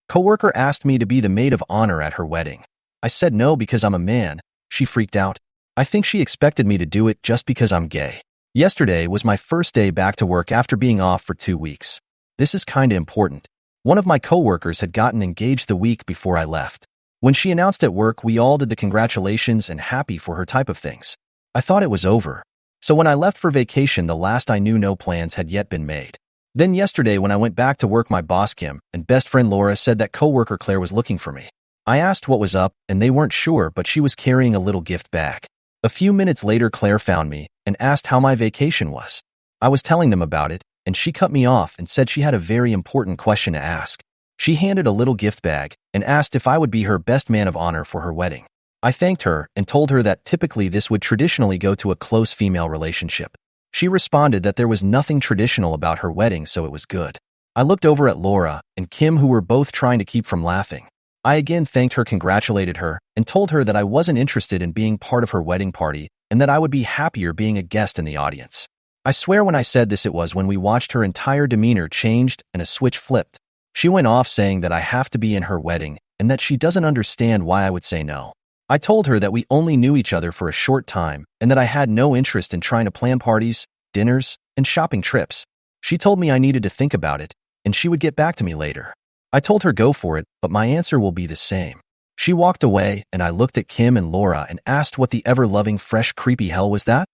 CoWorker asked me to be the maid of honor at her wedding. I said no because I'm a man. She freaked out. I think she expected me to do it just because I'm gay. Yesterday was my first day back to work after being off for 2 weeks. This is kinda important. One of my coworkers had gotten engaged the week before I left. When she announced at work, we all did the congratulations and happy for her type of things. I thought it was over. So when I left for vacation, the last I knew, no plans had yet been made. Then yesterday when I went back to work, my boss Kim and best friend Laura said that coworker Claire was looking for me. I asked what was up, and they weren't sure, but she was carrying a little gift bag. A few minutes later, Claire found me and asked how my vacation was. I was telling them about it, and she cut me off and said she had a very important question to ask. She handed a little gift bag and asked if I would be her best man of honor for her wedding. I thanked her and told her that typically this would traditionally go to a close female relationship. She responded that there was nothing traditional about her wedding, so it was good. I looked over at Laura and Kim, who were both trying to keep from laughing. I again thanked her, congratulated her, and told her that I wasn't interested in being part of her wedding party and that I would be happier being a guest in the audience. I swear when I said this, it was when we watched her entire demeanor changed and a switch flipped. She went off saying that I have to be in her wedding and that she doesn't understand why I would say no. I told her that we only knew each other for a short time and that I had no interest in trying to plan parties, dinners, and shopping trips. She told me I needed to think about it and she would get back to me later. I told her go for it, but my answer will be the same. She walked away and I looked at Kim and Laura and asked what the ever-loving fresh creepy hell was that?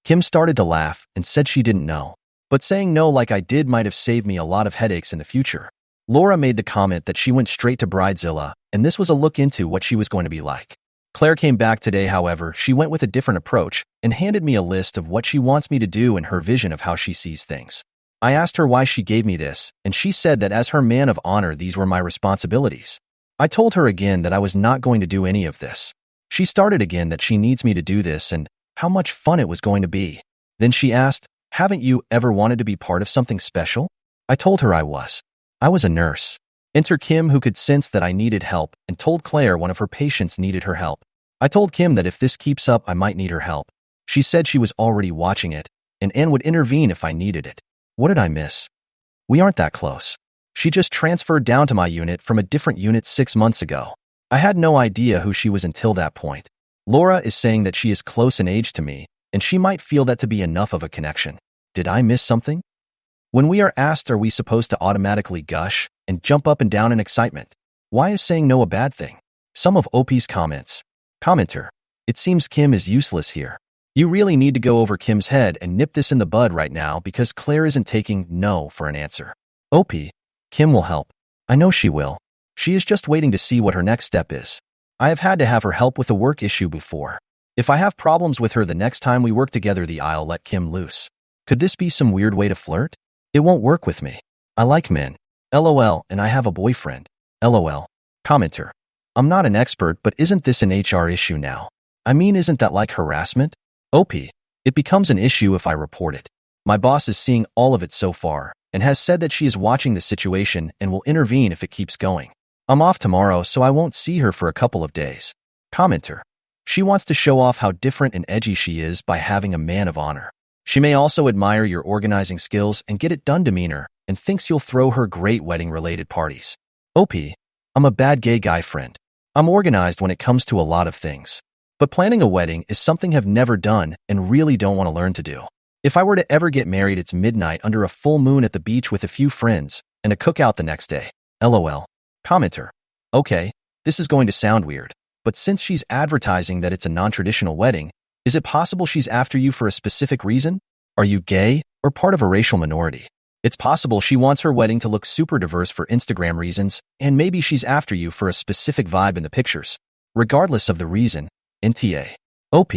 Kim started to laugh and said she didn't know, but saying no like I did might have saved me a lot of headaches in the future. Laura made the comment that she went straight to Bridezilla and this was a look into what she was going to be like. Claire came back today, however. She went with a different approach and handed me a list of what she wants me to do in her vision of how she sees things. I asked her why she gave me this, and she said that as her man of honor, these were my responsibilities. I told her again that I was not going to do any of this. She started again that she needs me to do this and how much fun it was going to be. Then she asked, haven't you ever wanted to be part of something special? I told her I was. I was a nurse. Enter Kim, who could sense that I needed help and told Claire one of her patients needed her help. I told Kim that if this keeps up, I might need her help. She said she was already watching it and Anne would intervene if I needed it. What did I miss? We aren't that close. She just transferred down to my unit from a different unit 6 months ago. I had no idea who she was until that point. Laura is saying that she is close in age to me, and she might feel that to be enough of a connection. Did I miss something? When we are asked, are we supposed to automatically gush and jump up and down in excitement? Why is saying no a bad thing? Some of OP's comments. Commenter. It seems Kim is useless here. You really need to go over Kim's head and nip this in the bud right now because Claire isn't taking no for an answer. OP. Kim will help. I know she will. She is just waiting to see what her next step is. I have had to have her help with a work issue before. If I have problems with her the next time we work together, I'll let Kim loose. Could this be some weird way to flirt? It won't work with me. I like men. LOL, and I have a boyfriend. LOL. Commenter. I'm not an expert, but isn't this an HR issue now? I mean, isn't that like harassment? OP. It becomes an issue if I report it. My boss is seeing all of it so far and has said that she is watching the situation and will intervene if it keeps going. I'm off tomorrow, so I won't see her for a couple of days. Commenter. She wants to show off how different and edgy she is by having a man of honor. She may also admire your organizing skills and get it done demeanor and thinks you'll throw her great wedding-related parties. OP. I'm a bad gay guy friend. I'm organized when it comes to a lot of things. But planning a wedding is something I've never done and really don't want to learn to do. If I were to ever get married, it's midnight under a full moon at the beach with a few friends and a cookout the next day. LOL. Commenter. Okay, this is going to sound weird, but since she's advertising that it's a non-traditional wedding, is it possible she's after you for a specific reason? Are you gay or part of a racial minority? It's possible she wants her wedding to look super diverse for Instagram reasons, and maybe she's after you for a specific vibe in the pictures. Regardless of the reason, NTA. OP.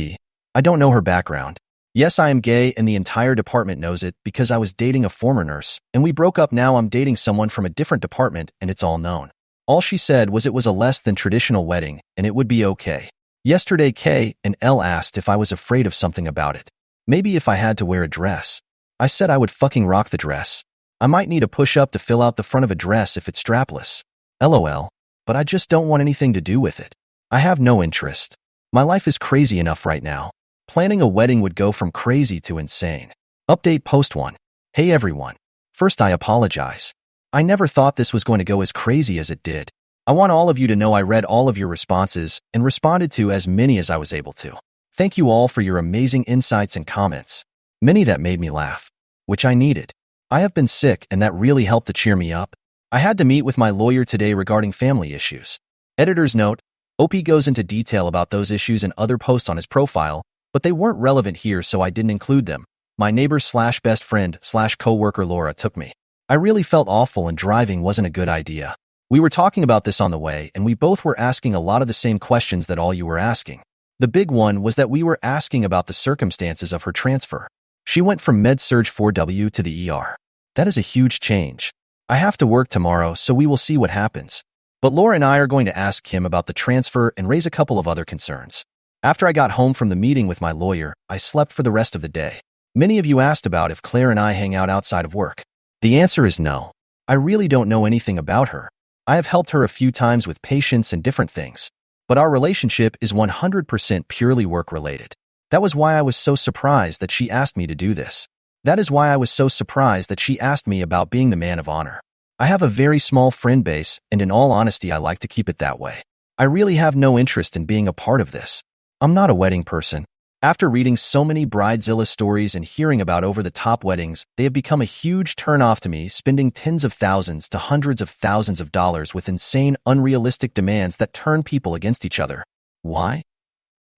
I don't know her background. Yes, I am gay and the entire department knows it because I was dating a former nurse and we broke up. Now I'm dating someone from a different department and it's all known. All she said was it was a less than traditional wedding and it would be okay. Yesterday, K and L asked if I was afraid of something about it. Maybe if I had to wear a dress. I said I would fucking rock the dress. I might need a push-up to fill out the front of a dress if it's strapless. LOL. But I just don't want anything to do with it. I have no interest. My life is crazy enough right now. Planning a wedding would go from crazy to insane. Update post 1. Hey everyone. First, I apologize. I never thought this was going to go as crazy as it did. I want all of you to know I read all of your responses and responded to as many as I was able to. Thank you all for your amazing insights and comments. Many that made me laugh, which I needed. I have been sick and that really helped to cheer me up. I had to meet with my lawyer today regarding family issues. Editor's note, OP goes into detail about those issues in other posts on his profile, but they weren't relevant here so I didn't include them. My neighbor/best friend/coworker Laura took me. I really felt awful and driving wasn't a good idea. We were talking about this on the way and we both were asking a lot of the same questions that all you were asking. The big one was that we were asking about the circumstances of her transfer. She went from Med-Surg 4W to the ER. That is a huge change. I have to work tomorrow, so we will see what happens. But Laura and I are going to ask him about the transfer and raise a couple of other concerns. After I got home from the meeting with my lawyer, I slept for the rest of the day. Many of you asked about if Claire and I hang out outside of work. The answer is no. I really don't know anything about her. I have helped her a few times with patients and different things. But our relationship is 100% purely work-related. That was why I was so surprised that she asked me to do this. That is why I was so surprised that she asked me about being the man of honor. I have a very small friend base, and in all honesty, I like to keep it that way. I really have no interest in being a part of this. I'm not a wedding person. After reading so many Bridezilla stories and hearing about over-the-top weddings, they have become a huge turn-off to me, spending tens of thousands to hundreds of thousands of dollars with insane, unrealistic demands that turn people against each other. Why?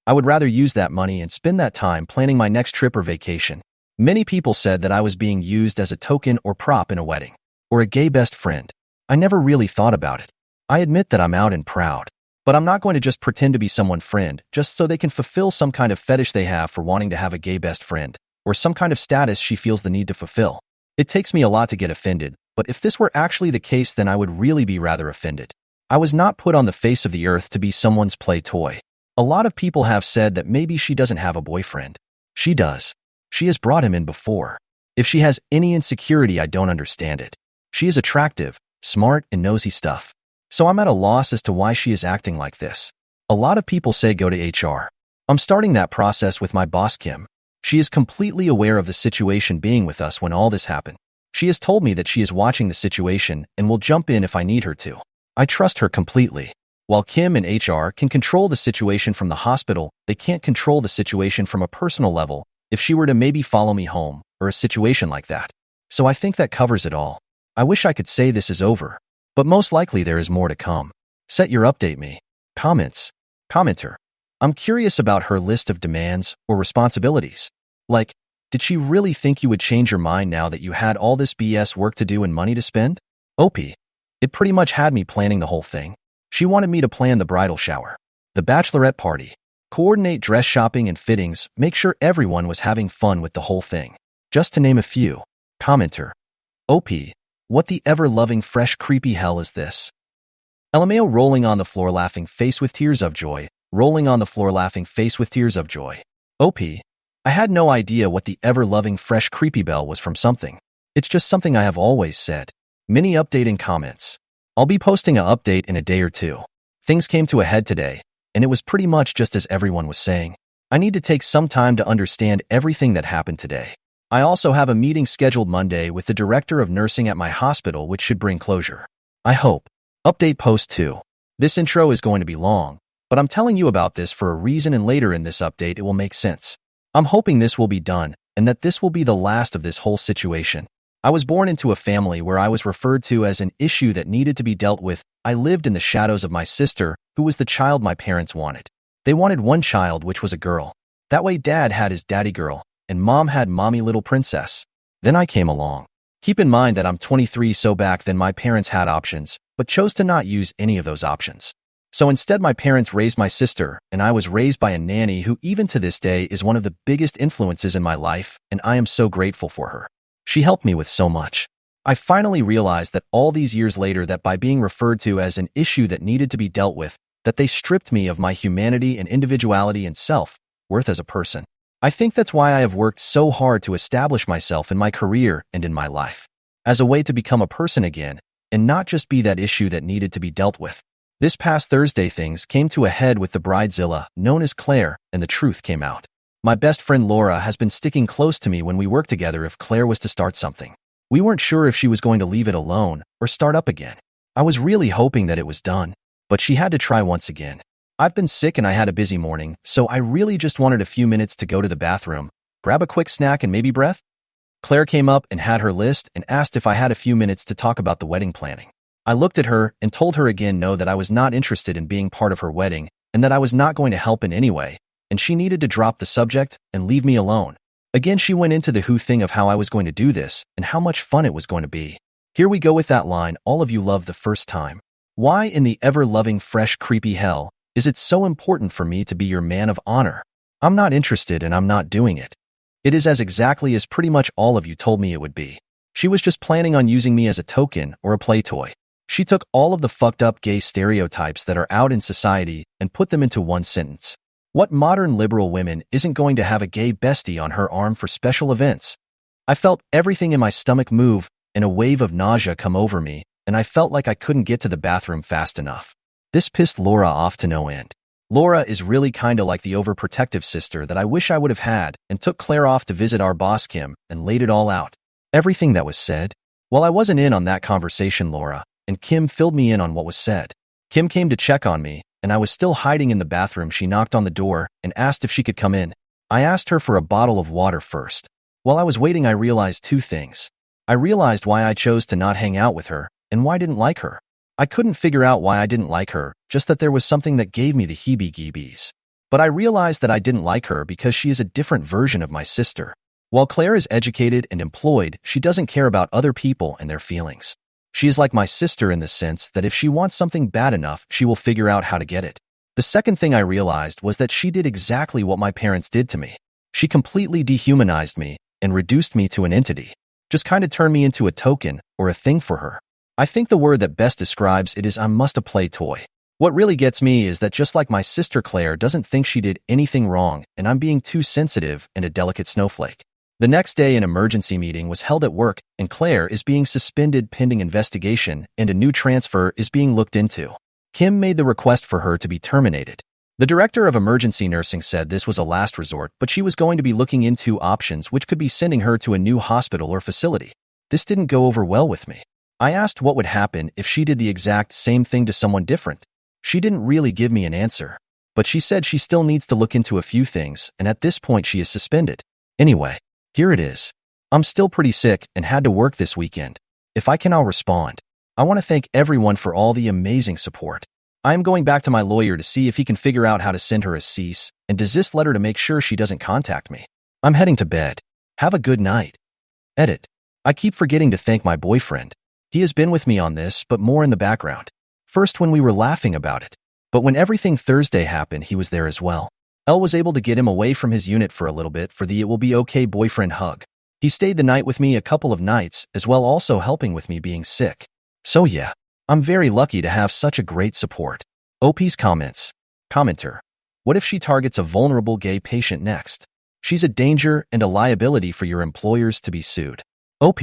I would rather use that money and spend that time planning my next trip or vacation. Many people said that I was being used as a token or prop in a wedding, or a gay best friend. I never really thought about it. I admit that I'm out and proud. But I'm not going to just pretend to be someone's friend just so they can fulfill some kind of fetish they have for wanting to have a gay best friend, or some kind of status she feels the need to fulfill. It takes me a lot to get offended, but if this were actually the case, then I would really be rather offended. I was not put on the face of the earth to be someone's play toy. A lot of people have said that maybe she doesn't have a boyfriend. She does. She has brought him in before. If she has any insecurity, I don't understand it. She is attractive, smart, and knows his stuff. So I'm at a loss as to why she is acting like this. A lot of people say go to HR. I'm starting that process with my boss, Kim. She is completely aware of the situation being with us when all this happened. She has told me that she is watching the situation and will jump in if I need her to. I trust her completely. While Kim and HR can control the situation from the hospital, they can't control the situation from a personal level if she were to maybe follow me home or a situation like that. So I think that covers it all. I wish I could say this is over. But most likely there is more to come. Set your update me. Comments. Commenter. I'm curious about her list of demands or responsibilities. Like, did she really think you would change your mind now that you had all this BS work to do and money to spend? OP. It pretty much had me planning the whole thing. She wanted me to plan the bridal shower, the bachelorette party, coordinate dress shopping and fittings, make sure everyone was having fun with the whole thing. Just to name a few. Commenter. OP. What the ever-loving fresh creepy hell is this? LMAO rolling on the floor laughing face with tears of joy. Rolling on the floor laughing face with tears of joy. OP. I had no idea what the ever-loving fresh creepy bell was from something. It's just something I have always said. Mini update in comments. I'll be posting an update in a day or two. Things came to a head today, and it was pretty much just as everyone was saying. I need to take some time to understand everything that happened today. I also have a meeting scheduled Monday with the director of nursing at my hospital, which should bring closure. I hope. Update post 2. This intro is going to be long, but I'm telling you about this for a reason, and later in this update it will make sense. I'm hoping this will be done, and that this will be the last of this whole situation. I was born into a family where I was referred to as an issue that needed to be dealt with. I lived in the shadows of my sister, who was the child my parents wanted. They wanted one child, which was a girl. That way Dad had his daddy girl, and Mom had mommy little princess. Then I came along. Keep in mind that I'm 23, so back then my parents had options, but chose to not use any of those options. So instead my parents raised my sister, and I was raised by a nanny who even to this day is one of the biggest influences in my life, and I am so grateful for her. She helped me with so much. I finally realized that all these years later that by being referred to as an issue that needed to be dealt with, that they stripped me of my humanity and individuality and self-worth as a person. I think that's why I have worked so hard to establish myself in my career and in my life, as a way to become a person again, and not just be that issue that needed to be dealt with. This past Thursday things came to a head with the bridezilla, known as Claire, and the truth came out. My best friend Laura has been sticking close to me when we work together if Claire was to start something. We weren't sure if she was going to leave it alone or start up again. I was really hoping that it was done, but she had to try once again. I've been sick and I had a busy morning, so I really just wanted a few minutes to go to the bathroom, grab a quick snack and maybe breath. Claire came up and had her list and asked if I had a few minutes to talk about the wedding planning. I looked at her and told her again no, that I was not interested in being part of her wedding and that I was not going to help in any way, and she needed to drop the subject and leave me alone. Again, she went into the who thing of how I was going to do this and how much fun it was going to be. Here we go with that line all of you love the first time. Why in the ever-loving, fresh, creepy hell is it so important for me to be your man of honor? I'm not interested and I'm not doing it. It is as exactly as pretty much all of you told me it would be. She was just planning on using me as a token or a play toy. She took all of the fucked up gay stereotypes that are out in society and put them into one sentence. What modern liberal woman isn't going to have a gay bestie on her arm for special events? I felt everything in my stomach move and a wave of nausea come over me, and I felt like I couldn't get to the bathroom fast enough. This pissed Laura off to no end. Laura is really kinda like the overprotective sister that I wish I would have had, and took Claire off to visit our boss Kim and laid it all out. Everything that was said. Well, I wasn't in on that conversation, Laura, and Kim filled me in on what was said. Kim came to check on me, and I was still hiding in the bathroom. She knocked on the door and asked if she could come in. I asked her for a bottle of water first. While I was waiting, I realized two things. I realized why I chose to not hang out with her and why I didn't like her. I couldn't figure out why I didn't like her, just that there was something that gave me the heebie-jeebies. But I realized that I didn't like her because she is a different version of my sister. While Claire is educated and employed, she doesn't care about other people and their feelings. She is like my sister in the sense that if she wants something bad enough, she will figure out how to get it. The second thing I realized was that she did exactly what my parents did to me. She completely dehumanized me and reduced me to an entity. Just kind of turned me into a token or a thing for her. I think the word that best describes it is I'm must a play toy. What really gets me is that just like my sister Claire doesn't think she did anything wrong and I'm being too sensitive and a delicate snowflake. The next day an emergency meeting was held at work and Claire is being suspended pending investigation and a new transfer is being looked into. Kim made the request for her to be terminated. The director of emergency nursing said this was a last resort, but she was going to be looking into options which could be sending her to a new hospital or facility. This didn't go over well with me. I asked what would happen if she did the exact same thing to someone different. She didn't really give me an answer, but she said she still needs to look into a few things, and at this point she is suspended. Anyway, here it is. I'm still pretty sick and had to work this weekend. If I can, I'll respond. I want to thank everyone for all the amazing support. I am going back to my lawyer to see if he can figure out how to send her a cease and desist letter to make sure she doesn't contact me. I'm heading to bed. Have a good night. Edit. I keep forgetting to thank my boyfriend. He has been with me on this, but more in the background. First when we were laughing about it. But when everything Thursday happened, he was there as well. Elle was able to get him away from his unit for a little bit for the it will be okay boyfriend hug. He stayed the night with me a couple of nights, as well also helping with me being sick. So yeah, I'm very lucky to have such a great support. OP's comments. Commenter. What if she targets a vulnerable gay patient next? She's a danger and a liability for your employers to be sued. OP,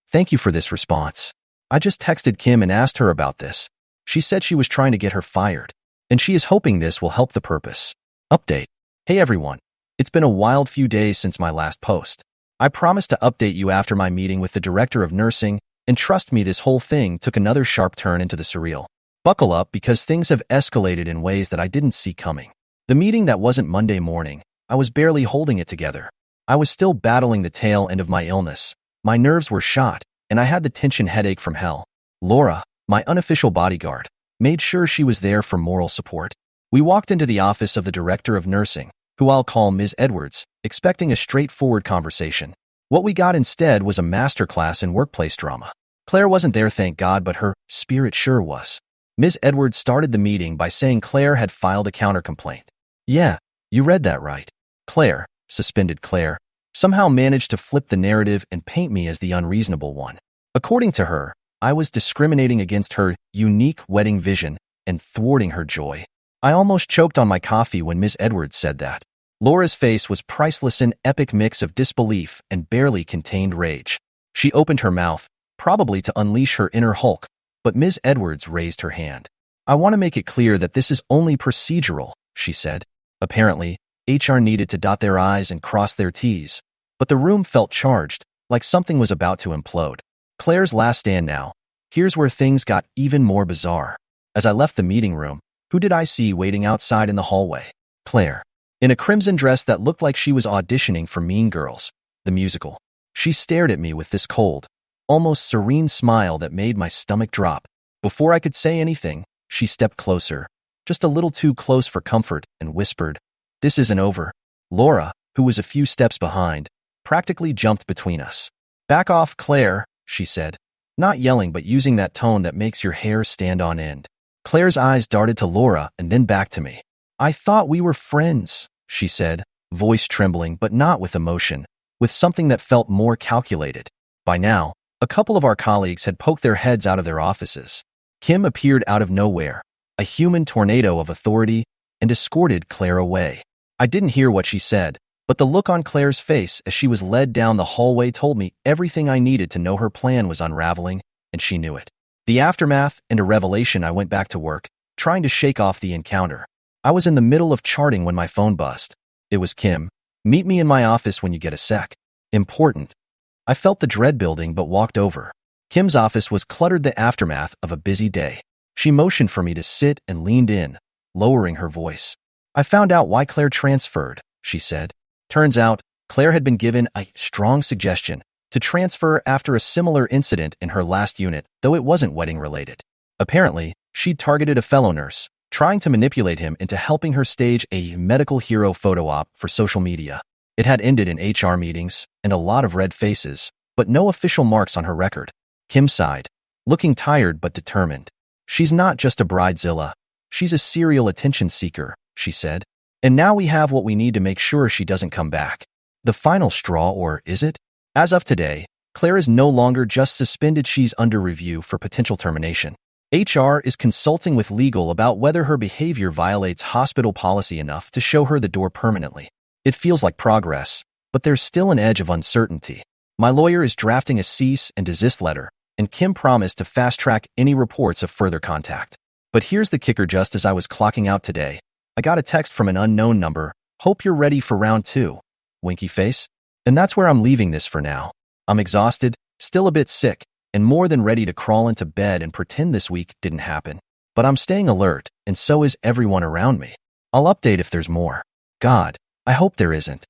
thank you for this response. I just texted Kim and asked her about this. She said she was trying to get her fired, and she is hoping this will help the purpose. Update. Hey everyone. It's been a wild few days since my last post. I promised to update you after my meeting with the director of nursing, and trust me, this whole thing took another sharp turn into the surreal. Buckle up because things have escalated in ways that I didn't see coming. The meeting that wasn't Monday morning, I was barely holding it together. I was still battling the tail end of my illness. My nerves were shot, and I had the tension headache from hell. Laura, my unofficial bodyguard, made sure she was there for moral support. We walked into the office of the director of nursing, who I'll call Ms. Edwards, expecting a straightforward conversation. What we got instead was a masterclass in workplace drama. Claire wasn't there, thank God, but her spirit sure was. Ms. Edwards started the meeting by saying Claire had filed a countercomplaint. Yeah, you read that right. Claire, suspended Claire, somehow managed to flip the narrative and paint me as the unreasonable one. According to her, I was discriminating against her unique wedding vision and thwarting her joy. I almost choked on my coffee when Ms. Edwards said that. Laura's face was priceless, an epic mix of disbelief and barely contained rage. She opened her mouth, probably to unleash her inner Hulk, but Ms. Edwards raised her hand. I want to make it clear that this is only procedural, she said. Apparently, HR needed to dot their I's and cross their T's, but the room felt charged, like something was about to implode. Claire's last stand now. Here's where things got even more bizarre. As I left the meeting room, who did I see waiting outside in the hallway? Claire. In a crimson dress that looked like she was auditioning for Mean Girls, the musical. She stared at me with this cold, almost serene smile that made my stomach drop. Before I could say anything, she stepped closer, just a little too close for comfort, and whispered, "This isn't over." Laura, who was a few steps behind, practically jumped between us. "Back off, Claire," she said, not yelling but using that tone that makes your hair stand on end. Claire's eyes darted to Laura and then back to me. "I thought we were friends," she said, voice trembling but not with emotion, with something that felt more calculated. By now, a couple of our colleagues had poked their heads out of their offices. Kim appeared out of nowhere, a human tornado of authority, and escorted Claire away. I didn't hear what she said, but the look on Claire's face as she was led down the hallway told me everything I needed to know her plan was unraveling, and she knew it. The aftermath and a revelation. I went back to work, trying to shake off the encounter. I was in the middle of charting when my phone buzzed. It was Kim. "Meet me in my office when you get a sec. Important." I felt the dread building but walked over. Kim's office was cluttered, the aftermath of a busy day. She motioned for me to sit and leaned in, lowering her voice. "I found out why Claire transferred," she said. Turns out, Claire had been given a strong suggestion to transfer after a similar incident in her last unit, though it wasn't wedding-related. Apparently, she'd targeted a fellow nurse, trying to manipulate him into helping her stage a medical hero photo op for social media. It had ended in HR meetings and a lot of red faces, but no official marks on her record. Kim sighed, looking tired but determined. "She's not just a bridezilla. She's a serial attention seeker," she said. "And now we have what we need to make sure she doesn't come back." The final straw, or is it? As of today, Claire is no longer just suspended, she's under review for potential termination. HR is consulting with legal about whether her behavior violates hospital policy enough to show her the door permanently. It feels like progress, but there's still an edge of uncertainty. My lawyer is drafting a cease and desist letter, and Kim promised to fast-track any reports of further contact. But here's the kicker: just as I was clocking out today, I got a text from an unknown number. "Hope you're ready for round 2. Winky face. And that's where I'm leaving this for now. I'm exhausted, still a bit sick, and more than ready to crawl into bed and pretend this week didn't happen. But I'm staying alert, and so is everyone around me. I'll update if there's more. God, I hope there isn't.